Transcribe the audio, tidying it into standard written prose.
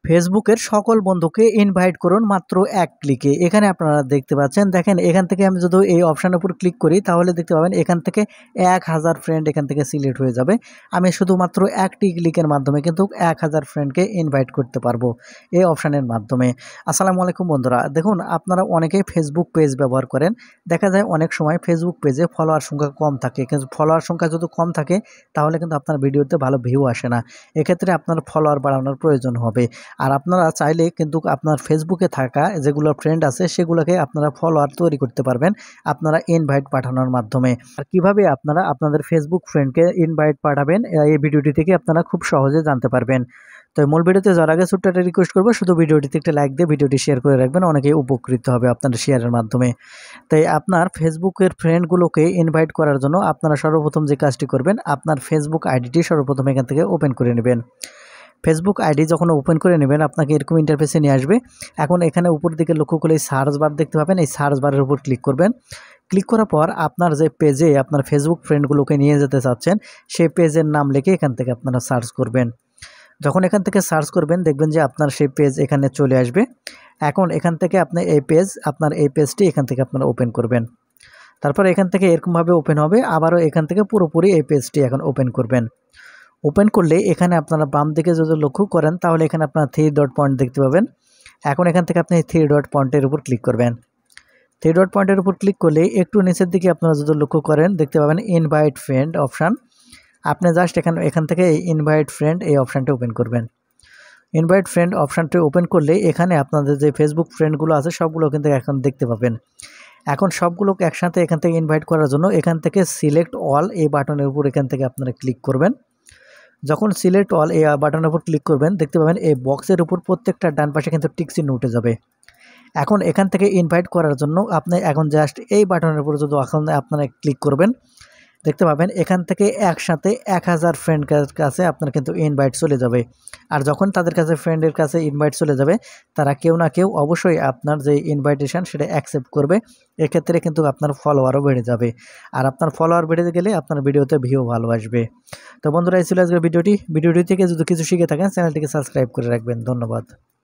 ফেসবুকের সকল বন্ধুকে ইনভাইট করুন মাত্র এক ক্লিকে। এখানে আপনারা দেখতে পাচ্ছেন, দেখেন এখান থেকে আমি যদি এই অপশানের উপর ক্লিক করি তাহলে দেখতে পাবেন এখান থেকে 1000 ফ্রেন্ড এখান থেকে সিলেক্ট হয়ে যাবে। আমি শুধুমাত্র একটি ক্লিকের মাধ্যমে কিন্তু 1000 ফ্রেন্ডকে ইনভাইট করতে পারবো এই অপশানের মাধ্যমে। আসসালামু আলাইকুম বন্ধুরা, দেখুন আপনারা অনেকেই ফেসবুক পেজ ব্যবহার করেন। দেখা যায় অনেক সময় ফেসবুক পেজে ফলোয়ার সংখ্যা কম থাকে, কিন্তু ফলোয়ার সংখ্যা যদি কম থাকে তাহলে কিন্তু আপনার ভিডিওতে ভালো ভিউ আসে না। এক্ষেত্রে আপনার ফলোয়ার বাড়ানোর প্রয়োজন হবে। আর আপনারা চাইলে কিন্তু আপনার ফেসবুকে থাকা যেগুলো ফ্রেন্ড আছে সেগুলোকে আপনারা ফলোয়ার তৈরি করতে পারবেন আপনারা ইনভাইট পাঠানোর মাধ্যমে। আর কিভাবে আপনারা আপনাদের ফেসবুক ফ্রেন্ডকে ইনভাইট পাঠাবেন এই ভিডিওটি থেকে আপনারা খুব সহজে জানতে পারবেন। তো মূল ভিডিওতে যাওয়ার আগে ছোট্ট একটা রিকোয়েস্ট করবো, শুধু ভিডিওটিতে একটা লাইক দিয়ে ভিডিওটি শেয়ার করে রাখবেন, অনেকেই উপকৃত হবে আপনাদের শেয়ারের মাধ্যমে। তাই আপনার ফেসবুকের ফ্রেন্ডগুলোকে ইনভাইট করার জন্য আপনারা সর্বপ্রথম যে কাজটি করবেন, আপনার ফেসবুক আইডিটি সর্বপ্রথম এখান থেকে ওপেন করে নেবেন। ফেসবুক আইডি যখন ওপেন করে নেবেন আপনাকে এরকম ইন্টারফেসে নিয়ে আসবে। এখন এখানে উপর দিকে লক্ষ্য করলে সার্চ বার দেখতে পাবেন, এই সার্চ বারের উপর ক্লিক করবেন। ক্লিক করার পর আপনার যে পেজে আপনার ফেসবুক ফ্রেন্ডগুলোকে নিয়ে যেতে চাচ্ছেন সেই পেজের নাম লিখে এখান থেকে আপনারা সার্চ করবেন। যখন এখান থেকে সার্চ করবেন দেখবেন যে আপনার সেই পেজ এখানে চলে আসবে। এখন এখান থেকে আপনি আপনার এই পেজটি এখান থেকে আপনারা ওপেন করবেন। তারপর এখান থেকে এরকমভাবে ওপেন হবে, আবারও এখান থেকে পুরোপুরি এই পেজটি এখন ওপেন করবেন। ওপেন করলে এখানে আপনারা বাম দিকে যদি লক্ষ্য করেন তাহলে এখানে আপনারা 3 ডট পয়েন্ট দেখতে পাবেন। এখন এখান থেকে আপনি 3 ডট পয়েন্টের উপর ক্লিক করবেন। 3 ডট পয়েন্টের উপর ক্লিক করলে একটু নিচের দিকে আপনারা যদি লক্ষ্য করেন দেখতে পাবেন ইনভাইট ফ্রেন্ড অপশান। আপনি জাস্ট এখান থেকে এই ইনভাইট ফ্রেন্ড এই অপশানটি ওপেন করবেন। ইনভাইট ফ্রেন্ড অপশানটি ওপেন করলে এখানে আপনাদের যে ফেসবুক ফ্রেন্ডগুলো আছে সবগুলো কিন্তু এখন দেখতে পাবেন। এখন সবগুলোকে একসাথে এখান থেকে ইনভাইট করার জন্য এখান থেকে সিলেক্ট অল এই বাটনের উপর এখান থেকে আপনারা ক্লিক করবেন। যখন সিলেক্ট অল এই বাটনের উপর ক্লিক করবেন দেখতে পাবেন এই বক্সের উপর প্রত্যেকটা ডান পাশে কিন্তু টিক চিহ্ন উঠে যাবে। এখন এখান থেকে ইনভাইট করার জন্য আপনি এখন জাস্ট এই বাটনের উপর যদি এখন আপনারা ক্লিক করবেন দেখতে পাবেন এখান থেকে একসাথে 1000 ফ্রেন্ডের কাছে আপনার কিন্তু ইনভাইট চলে যাবে। আর যখন তাদের কাছে ফ্রেন্ডের কাছে ইনভাইট চলে যাবে তারা কেউ না কেউ অবশ্যই আপনার যে ইনভাইটেশন সেটা অ্যাকসেপ্ট করবে। এক্ষেত্রে কিন্তু আপনার ফলোয়ারও বেড়ে যাবে। আর আপনার ফলোয়ার বেড়ে গেলে আপনার ভিডিওতে ভিউ ভালো আসবে। তো বন্ধুরা এই ছিল আজকের ভিডিওটি থেকে যদি কিছু শিখে থাকেন চ্যানেলটিকে সাবস্ক্রাইব করে রাখবেন। ধন্যবাদ।